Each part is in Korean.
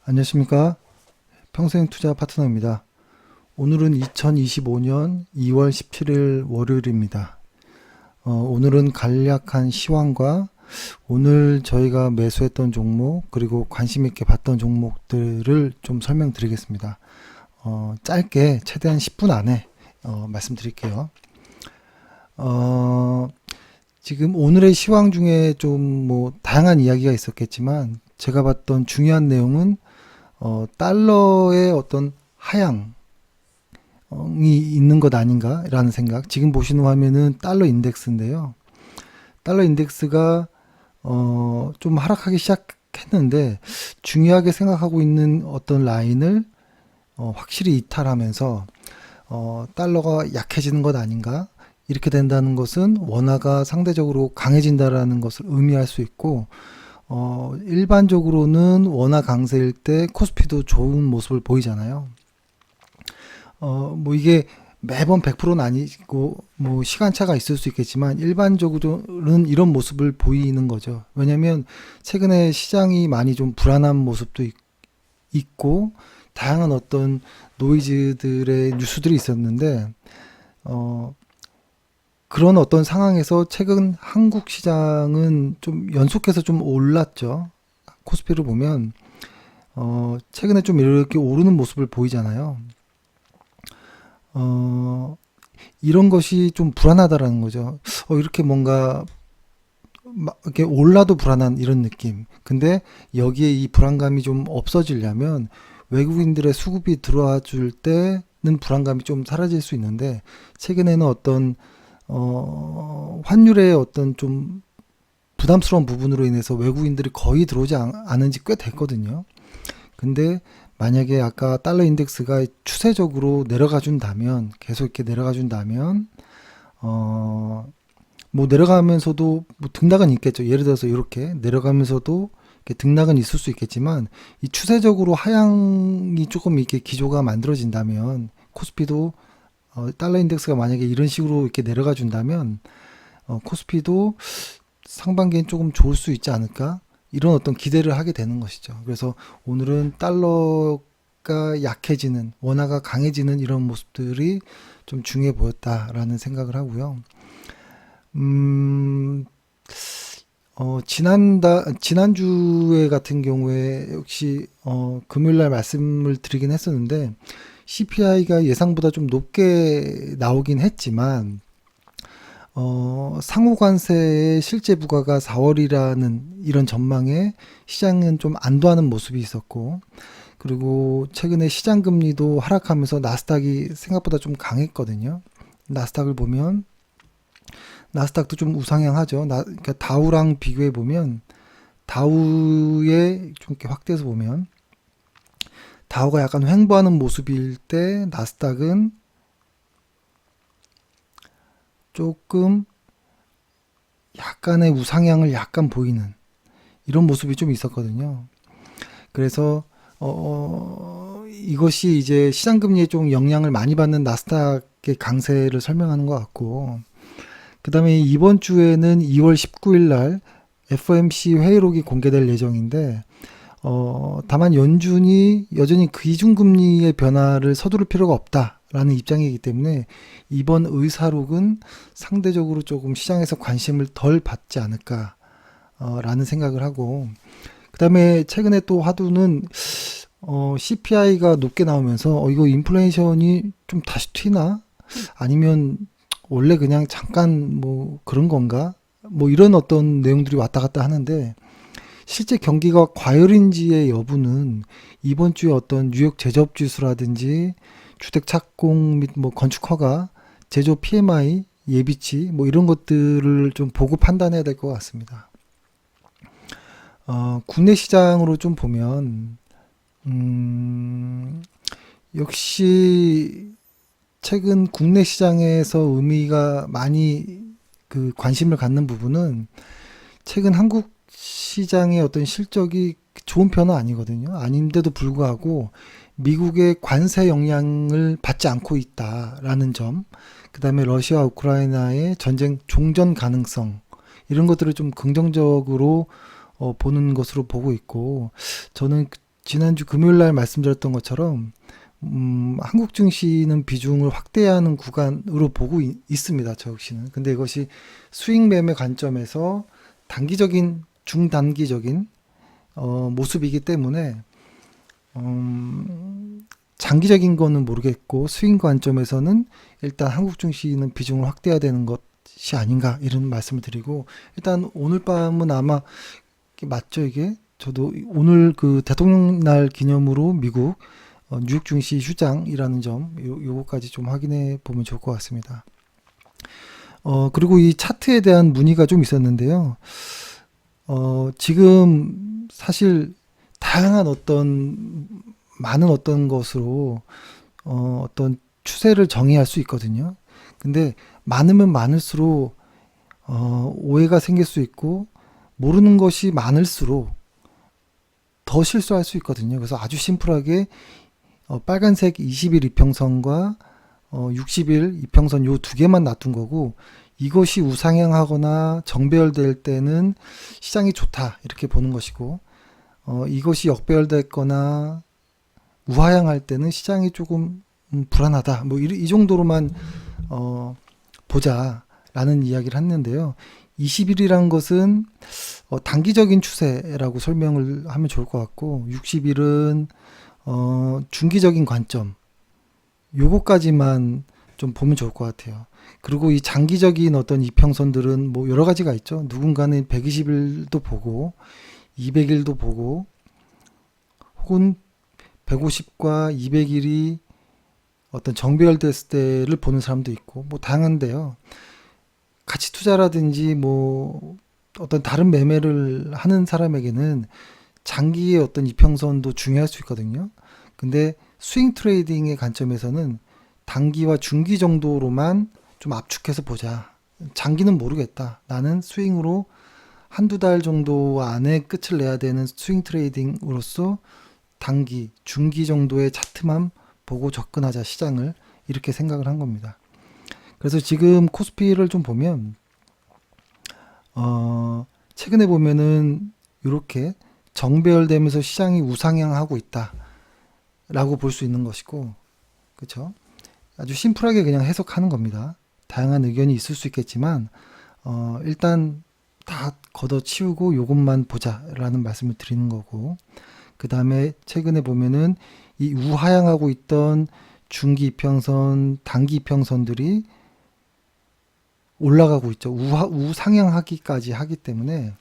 안녕하십니까? 평생투자 파트너입니다. 오늘은 2025년 2월 17일 월요일입니다. 오늘은 간략한 시황과 오늘 저희가 매수했던 종목 그리고 관심 있게 봤던 종목들을 좀 설명드리겠습니다. 짧게 최대한 10분 안에 말씀드릴게요. 지금 오늘의 시황 중에 좀 뭐 다양한 이야기가 있었겠지만 제가 봤던 중요한 내용은 달러의 어떤 하향이 있는 것 아닌가라는 생각. 지금 보시는 화면은 달러 인덱스인데요. 달러 인덱스가 좀 하락하기 시작했는데 중요하게 생각하고 있는 어떤 라인을 확실히 이탈하면서 달러가 약해지는 것 아닌가. 이렇게 된다는 것은 원화가 상대적으로 강해진다라는 것을 의미할 수 있고 일반적으로는 원화 강세일 때 코스피도 좋은 모습을 보이잖아요. 뭐 이게 매번 100%는 아니고 뭐 시간차가 있을 수 있겠지만 일반적으로는 이런 모습을 보이는 거죠. 왜냐하면 최근에 시장이 많이 좀 불안한 모습도 있고 다양한 어떤 노이즈들의 뉴스들이 있었는데 그런 어떤 상황에서 최근 한국 시장은 좀 연속해서 좀 올랐죠. 코스피를 보면 최근에 좀 이렇게 오르는 모습을 보이잖아요. 이런 것이 좀 불안하다라는 거죠. 이렇게 뭔가 이렇게 올라도 불안한 이런 느낌. 근데 여기에 이 불안감이 좀 없어지려면 외국인들의 수급이 들어와 줄 때는 불안감이 좀 사라질 수 있는데 최근에는 어떤 환율의 어떤 좀 부담스러운 부분으로 인해서 외국인들이 거의 들어오지 않은 지 꽤 됐거든요. 근데 만약에 아까 달러 인덱스가 추세적으로 내려가 준다면, 계속 이렇게 내려가 준다면, 뭐 내려가면서도 뭐 등락은 있겠죠. 예를 들어서 이렇게 내려가면서도 이렇게 등락은 있을 수 있겠지만, 이 추세적으로 하향이 조금 이렇게 기조가 만들어진다면, 코스피도 달러 인덱스가 만약에 이런 식으로 이렇게 내려가 준다면 코스피도 상반기엔 조금 좋을 수 있지 않을까 이런 어떤 기대를 하게 되는 것이죠. 그래서 오늘은 달러가 약해지는 원화가 강해지는 이런 모습들이 좀 중요해 보였다라는 생각을 하고요. 지난주에 같은 경우에 역시 금요일날 말씀을 드리긴 했었는데 CPI가 예상보다 좀 높게 나오긴 했지만 상호 관세의 실제 부과가 4월이라는 이런 전망에 시장은 좀 안도하는 모습이 있었고 그리고 최근에 시장 금리도 하락하면서 나스닥이 생각보다 좀 강했거든요. 나스닥을 보면 나스닥도 좀 우상향하죠. 그러니까 다우랑 비교해 보면 다우에 좀 이렇게 확대해서 보면 다우가 약간 횡보하는 모습일 때 나스닥은 조금 약간의 우상향을 약간 보이는 이런 모습이 좀 있었거든요. 그래서 이것이 이제 시장 금리에 좀 영향을 많이 받는 나스닥의 강세를 설명하는 것 같고 그 다음에 이번 주에는 2월 19일 날 FOMC 회의록이 공개될 예정인데 다만 연준이 여전히 기준금리의 변화를 서두를 필요가 없다라는 입장이기 때문에 이번 의사록은 상대적으로 조금 시장에서 관심을 덜 받지 않을까 라는 생각을 하고 그 다음에 최근에 또 화두는 CPI가 높게 나오면서 이거 인플레이션이 좀 다시 튀나? 아니면 원래 그냥 잠깐 뭐 그런 건가? 뭐 이런 어떤 내용들이 왔다 갔다 하는데 실제 경기가 과열인지의 여부는 이번 주에 어떤 뉴욕 제조업 지수라든지 주택 착공 및 뭐 건축 허가, 제조 PMI, 예비치 뭐 이런 것들을 좀 보고 판단해야 될 것 같습니다. 국내 시장으로 좀 보면 역시 최근 국내 시장에서 의미가 많이 그 관심을 갖는 부분은 최근 한국 시장의 어떤 실적이 좋은 편은 아니거든요. 아닌데도 불구하고 미국의 관세 영향을 받지 않고 있다라는 점, 그 다음에 러시아 우크라이나의 전쟁 종전 가능성 이런 것들을 좀 긍정적으로 보는 것으로 보고 있고 저는 지난주 금요일 날 말씀드렸던 것처럼 한국 증시는 비중을 확대하는 구간으로 보고 있습니다. 저 역시는. 근데 이것이 수익 매매 관점에서 단기적인, 중단기적인 모습이기 때문에 장기적인 거는 모르겠고 수익 관점에서는 일단 한국 증시는 비중을 확대해야 되는 것이 아닌가 이런 말씀을 드리고, 일단 오늘 밤은 아마 맞죠 이게? 저도 오늘 그 대통령 날 기념으로 미국 뉴욕 증시 휴장이라는 점 요거까지 좀 확인해 보면 좋을 것 같습니다. 그리고 이 차트에 대한 문의가 좀 있었는데요. 지금 사실 다양한 많은 어떤 것으로 어떤 추세를 정의할 수 있거든요. 근데 많으면 많을수록 오해가 생길 수 있고, 모르는 것이 많을수록 더 실수할 수 있거든요. 그래서 아주 심플하게 빨간색 20일 이평선과 60일 이평선 요 두 개만 놔둔 거고, 이것이 우상향하거나 정배열될 때는 시장이 좋다 이렇게 보는 것이고, 이것이 역배열됐거나 우하향할 때는 시장이 조금 불안하다 뭐 이 정도로만 보자라는 이야기를 했는데요. 20일이란 것은 단기적인 추세라고 설명을 하면 좋을 것 같고, 60일은 중기적인 관점 요거까지만 좀 보면 좋을 것 같아요. 그리고 이 장기적인 어떤 이평선들은 뭐 여러 가지가 있죠. 누군가는 120일도 보고 200일도 보고, 혹은 150과 200일이 어떤 정배열됐을 때를 보는 사람도 있고, 뭐 다양한데요. 가치 투자라든지 뭐 어떤 다른 매매를 하는 사람에게는 장기의 어떤 이평선도 중요할 수 있거든요. 근데 스윙 트레이딩의 관점에서는 단기와 중기 정도로만 좀 압축해서 보자. 장기는 모르겠다. 나는 스윙으로 한두 달 정도 안에 끝을 내야 되는 스윙 트레이딩으로서 단기, 중기 정도의 차트만 보고 접근하자 시장을, 이렇게 생각을 한 겁니다. 그래서 지금 코스피를 좀 보면 최근에 보면은 이렇게 정배열되면서 시장이 우상향하고 있다라고 볼 수 있는 것이고, 그렇죠? 아주 심플하게 그냥 해석하는 겁니다. 다양한 의견이 있을 수 있겠지만 일단 다 걷어치우고 요것만 보자라는 말씀을 드리는 거고, 그 다음에 최근에 보면은 이 우하향하고 있던 중기 이평선, 단기 이평선들이 올라가고 있죠. 우상향하기까지 하기 때문에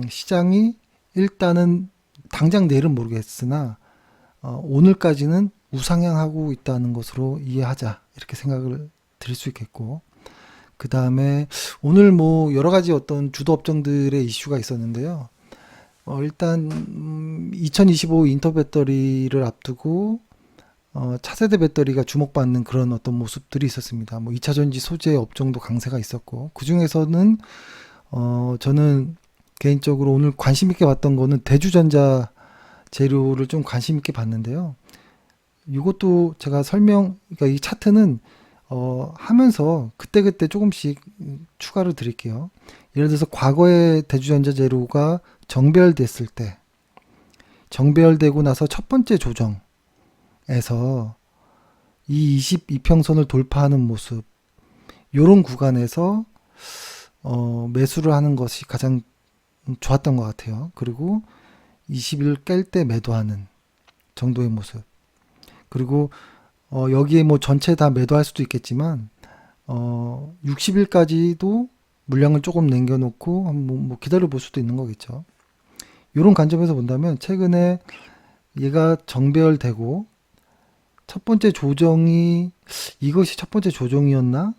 시장이 일단은 당장 내일은 모르겠으나 오늘까지는 우상향하고 있다는 것으로 이해하자, 이렇게 생각을 드릴 수 있겠고, 그 다음에 오늘 뭐 여러 가지 어떤 주도 업종들의 이슈가 있었는데요. 일단 2025 인터 배터리를 앞두고 차세대 배터리가 주목받는 그런 어떤 모습들이 있었습니다. 뭐 2차 전지 소재 업종도 강세가 있었고, 그 중에서는 저는 개인적으로 오늘 관심 있게 봤던 거는 대주전자 재료를 좀 관심 있게 봤는데요. 이것도 제가 그러니까 이 차트는 하면서 그때그때 조금씩 추가를 드릴게요. 예를 들어서 과거에 대주전자 재료가 정배열됐을 때, 정배열되고 나서 첫 번째 조정에서 이 22평선을 돌파하는 모습, 요런 구간에서 매수를 하는 것이 가장 좋았던 것 같아요. 그리고 20일 깰 때 매도하는 정도의 모습. 그리고 여기에 뭐 전체 다 매도할 수도 있겠지만 60일까지도 물량을 조금 남겨놓고 뭐 기다려 볼 수도 있는 거겠죠. 이런 관점에서 본다면 최근에 얘가 정배열되고 첫 번째 조정이, 이것이 첫 번째 조정이었나?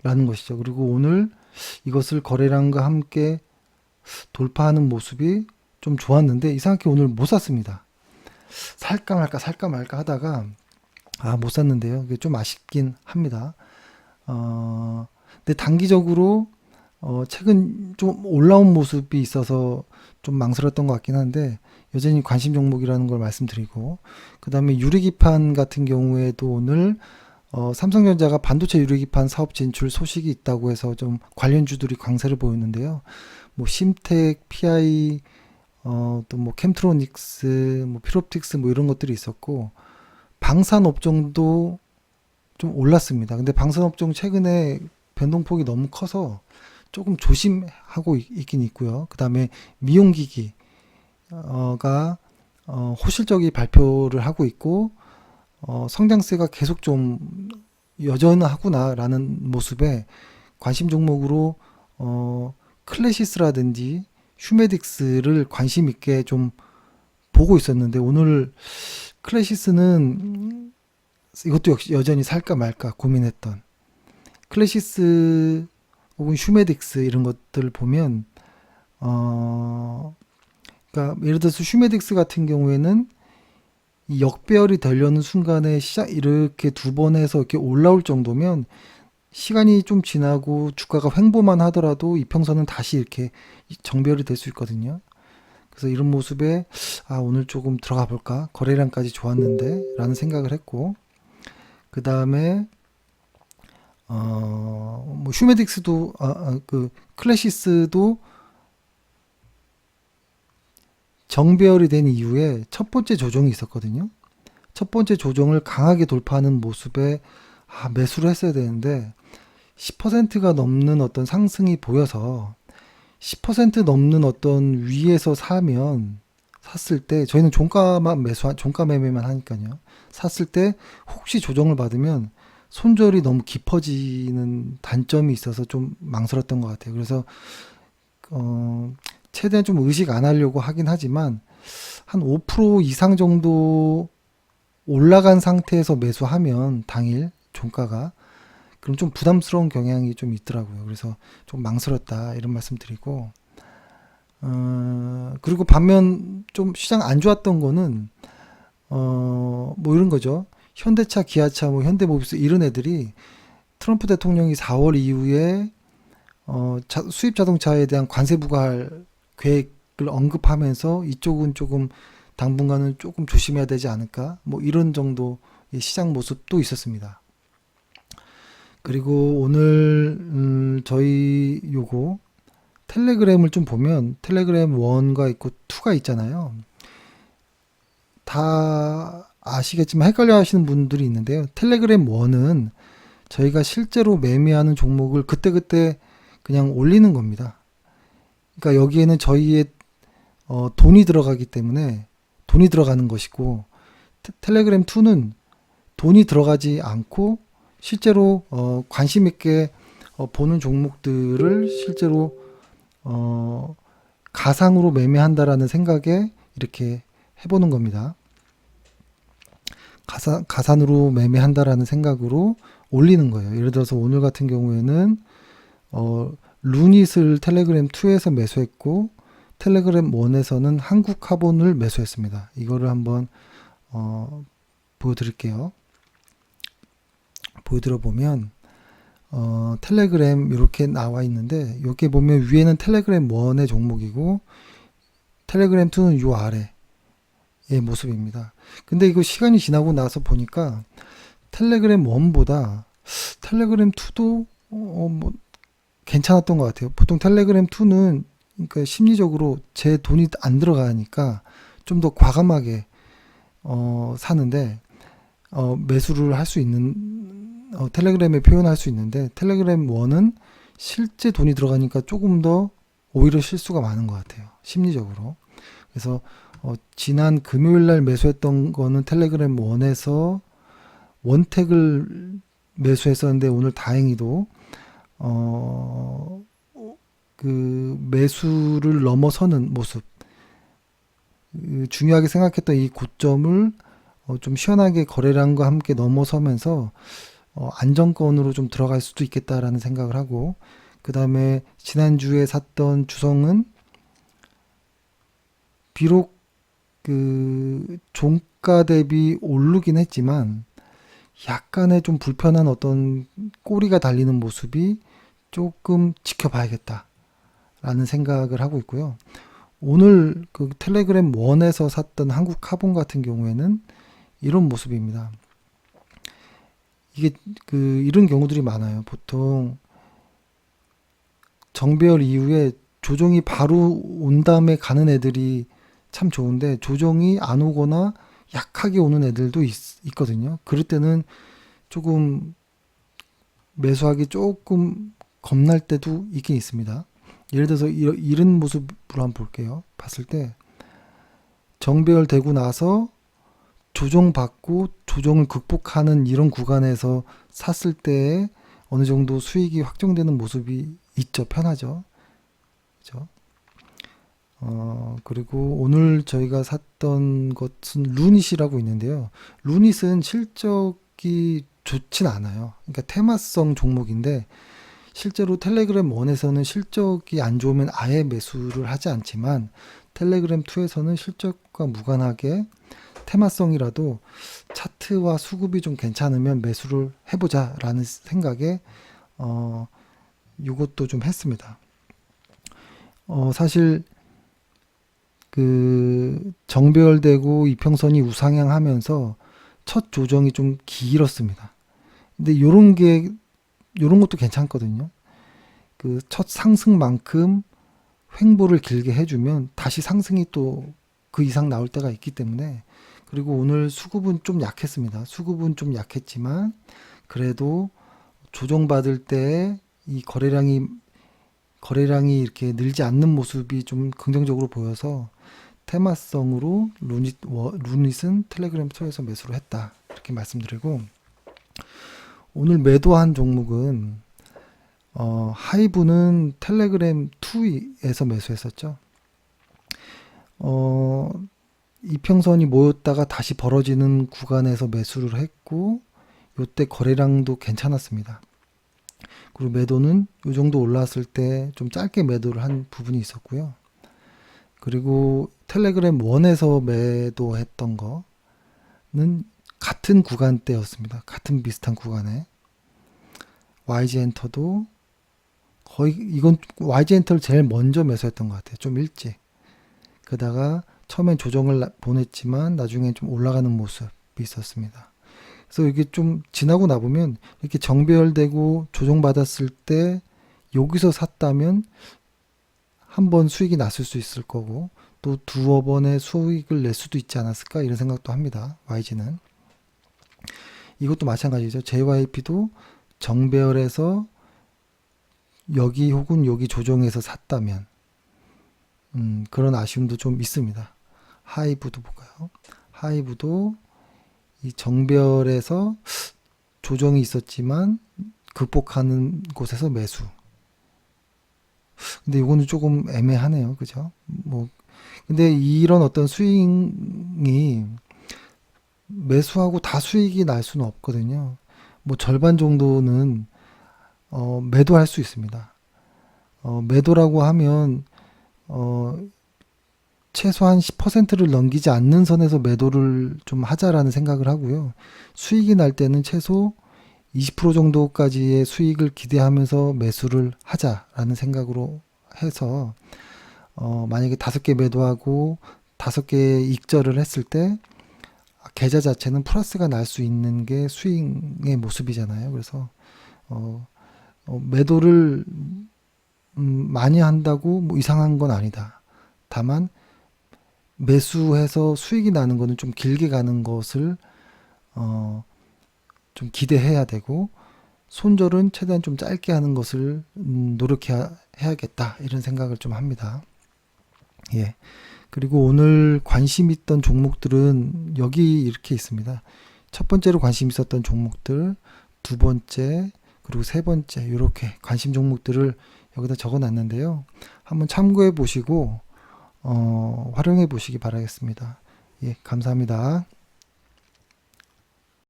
라는 것이죠. 그리고 오늘 이것을 거래량과 함께 돌파하는 모습이 좀 좋았는데, 이상하게 오늘 못 샀습니다. 살까 말까 하다가 못 샀는데요. 이게 좀 아쉽긴 합니다. 근데 단기적으로 최근 좀 올라온 모습이 있어서 좀 망설였던 것 같긴 한데, 여전히 관심 종목이라는 걸 말씀드리고, 그 다음에 유리기판 같은 경우에도 오늘 삼성전자가 반도체 유리기판 사업 진출 소식이 있다고 해서 좀 관련주들이 강세를 보였는데요. 뭐 심텍, PI, 또 뭐 캠트로닉스, 뭐 필옵틱스 뭐 이런 것들이 있었고, 방산 업종도 좀 올랐습니다. 근데 방산 업종 최근에 변동폭이 너무 커서 조금 조심하고 있긴 있고요. 그 다음에 미용기기가 호실적인 발표를 하고 있고, 성장세가 계속 좀 여전하구나라는 모습에 관심 종목으로 클래시스라든지 휴메딕스를 관심 있게 좀 보고 있었는데, 오늘 클래시스는 이것도 역시 여전히 살까 말까 고민했던, 클래시스 혹은 휴메딕스 이런 것들을 보면 그러니까 예를 들어서 휴메딕스 같은 경우에는 이 역배열이 되려는 순간에 시작 이렇게 두 번 해서 이렇게 올라올 정도면 시간이 좀 지나고 주가가 횡보만 하더라도 이평선은 다시 이렇게 정배열이 될 수 있거든요. 그래서 이런 모습에 오늘 조금 들어가 볼까, 거래량까지 좋았는데 라는 생각을 했고, 그 다음에 뭐 휴메딕스도 그 클래시스도 정배열이 된 이후에 첫 번째 조정이 있었거든요. 첫 번째 조정을 강하게 돌파하는 모습에 매수를 했어야 되는데 10%가 넘는 어떤 상승이 보여서 10% 넘는 어떤 위에서 샀을 때, 저희는 종가 매매만 하니까요. 샀을 때 혹시 조정을 받으면 손절이 너무 깊어지는 단점이 있어서 좀 망설였던 것 같아요. 그래서 최대한 좀 의식 안 하려고 하긴 하지만 한 5% 이상 정도 올라간 상태에서 매수하면 당일 종가가, 그럼 좀 부담스러운 경향이 좀 있더라고요. 그래서 좀 망설였다 이런 말씀 드리고, 그리고 반면 좀 시장 안 좋았던 거는 뭐 이런 거죠. 현대차, 기아차, 뭐 현대모비스 이런 애들이 트럼프 대통령이 4월 이후에 수입 자동차에 대한 관세 부과할 계획을 언급하면서 이쪽은 조금 당분간은 조금 조심해야 되지 않을까, 뭐 이런 정도의 시장 모습도 있었습니다. 그리고 오늘 저희 요거 텔레그램을 좀 보면 텔레그램 1가 있고 2가 있잖아요. 다 아시겠지만 헷갈려 하시는 분들이 있는데요. 텔레그램 1은 저희가 실제로 매매하는 종목을 그때그때 그냥 올리는 겁니다. 그러니까 여기에는 저희의 돈이 들어가기 때문에 돈이 들어가는 것이고, 텔레그램 2는 돈이 들어가지 않고 실제로 관심 있게 보는 종목들을 실제로 가상으로 매매한다라는 생각에 이렇게 해보는 겁니다. 가산으로 매매한다라는 생각으로 올리는 거예요. 예를 들어서 오늘 같은 경우에는 루닛을 텔레그램 2에서 매수했고 텔레그램 1에서는 한국카본을 매수했습니다. 이거를 한번 보여드릴게요. 보여드려 보면 텔레그램 이렇게 나와 있는데, 여기 보면 위에는 텔레그램 1의 종목이고 텔레그램 2는 요 아래의 모습입니다. 근데 이거 시간이 지나고 나서 보니까 텔레그램 1보다 텔레그램 2도 뭐 괜찮았던 것 같아요. 보통 텔레그램 2는 그러니까 심리적으로 제 돈이 안 들어가니까 좀 더 과감하게 사는데 매수를 할 수 있는, 텔레그램에 표현할 수 있는데 텔레그램 1은 실제 돈이 들어가니까 조금 더 오히려 실수가 많은 것 같아요, 심리적으로. 그래서 지난 금요일 날 매수했던 거는 텔레그램 1에서 원택을 매수했었는데 오늘 다행히도 그 매수를 넘어서는 모습, 중요하게 생각했던 이 고점을 좀 시원하게 거래량과 함께 넘어서면서 안정권으로 좀 들어갈 수도 있겠다라는 생각을 하고, 그 다음에 지난주에 샀던 주성은 비록 그 종가 대비 오르긴 했지만 약간의 좀 불편한 어떤 꼬리가 달리는 모습이 조금 지켜봐야겠다라는 생각을 하고 있고요. 오늘 그 텔레그램 1에서 샀던 한국카본 같은 경우에는 이런 모습입니다. 이게 이런 경우들이 많아요. 보통 정배열 이후에 조정이 바로 온 다음에 가는 애들이 참 좋은데 조정이 안 오거나 약하게 오는 애들도 있거든요. 그럴 때는 조금 매수하기 조금 겁날 때도 있긴 있습니다. 예를 들어서 이런 모습으로 한번 볼게요. 봤을 때 정배열되고 나서 조정받고 조정을 극복하는 이런 구간에서 샀을 때 어느 정도 수익이 확정되는 모습이 있죠. 편하죠. 그죠? 그리고 오늘 저희가 샀던 것은 루닛이라고 있는데요. 루닛은 실적이 좋진 않아요. 그러니까 테마성 종목인데 실제로 텔레그램 1에서는 실적이 안 좋으면 아예 매수를 하지 않지만 텔레그램 2에서는 실적과 무관하게 테마성이라도 차트와 수급이 좀 괜찮으면 매수를 해보자 라는 생각에 이것도 좀 했습니다. 사실 그 정배열되고 이평선이 우상향하면서 첫 조정이 좀 길었습니다. 근데 요런 것도 괜찮거든요. 그 첫 상승만큼 횡보를 길게 해주면 다시 상승이 또 그 이상 나올 때가 있기 때문에. 그리고 오늘 수급은 좀 약했습니다. 수급은 좀 약했지만 그래도 조정받을 때 이 거래량이 이렇게 늘지 않는 모습이 좀 긍정적으로 보여서 테마성으로 루닛은 텔레그램 스토어에서 매수를 했다. 이렇게 말씀드리고, 오늘 매도한 종목은 하이브는 텔레그램 2에서 매수했었죠. 이평선이 모였다가 다시 벌어지는 구간에서 매수를 했고, 요때 거래량도 괜찮았습니다. 그리고 매도는 요 정도 올라왔을 때 좀 짧게 매도를 한 부분이 있었고요. 그리고 텔레그램 1에서 매도했던 거는 같은 구간대였습니다. 같은 비슷한 구간에. YG엔터도 거의, 이건 YG엔터를 제일 먼저 매수했던 것 같아요. 좀 일찍. 그러다가 처음엔 조정을 보냈지만 나중에 좀 올라가는 모습이 있었습니다. 그래서 이게 좀 지나고 나보면 이렇게 정배열되고 조정받았을 때 여기서 샀다면 한 번 수익이 났을 수 있을 거고 또 두어 번의 수익을 낼 수도 있지 않았을까 이런 생각도 합니다. YG는. 이것도 마찬가지죠. JYP도 정배열에서 여기 혹은 여기 조정해서 샀다면 그런 아쉬움도 좀 있습니다. 하이브도 볼까요? 하이브도 이 정배열에서 조정이 있었지만 극복하는 곳에서 매수. 근데 이거는 조금 애매하네요. 그죠? 근데 이런 어떤 스윙이 매수하고 다 수익이 날 수는 없거든요. 절반 정도는 매도할 수 있습니다. 매도라고 하면 최소한 10%를 넘기지 않는 선에서 매도를 좀 하자라는 생각을 하고요. 수익이 날 때는 최소 20% 정도까지의 수익을 기대하면서 매수를 하자라는 생각으로 해서 만약에 5개 매도하고 5개 익절을 했을 때 계좌 자체는 플러스가 날 수 있는 게 스윙의 모습이잖아요. 그래서 매도를 많이 한다고 이상한 건 아니다. 다만 매수해서 수익이 나는 거는 좀 길게 가는 것을 좀 기대해야 되고 손절은 최대한 좀 짧게 하는 것을 노력해야겠다 이런 생각을 좀 합니다. 예. 그리고 오늘 관심 있던 종목들은 여기 이렇게 있습니다. 첫 번째로 관심 있었던 종목들, 두 번째, 그리고 세 번째 이렇게 관심 종목들을 여기다 적어 놨는데요. 한번 참고해 보시고 활용해 보시기 바라겠습니다. 예, 감사합니다.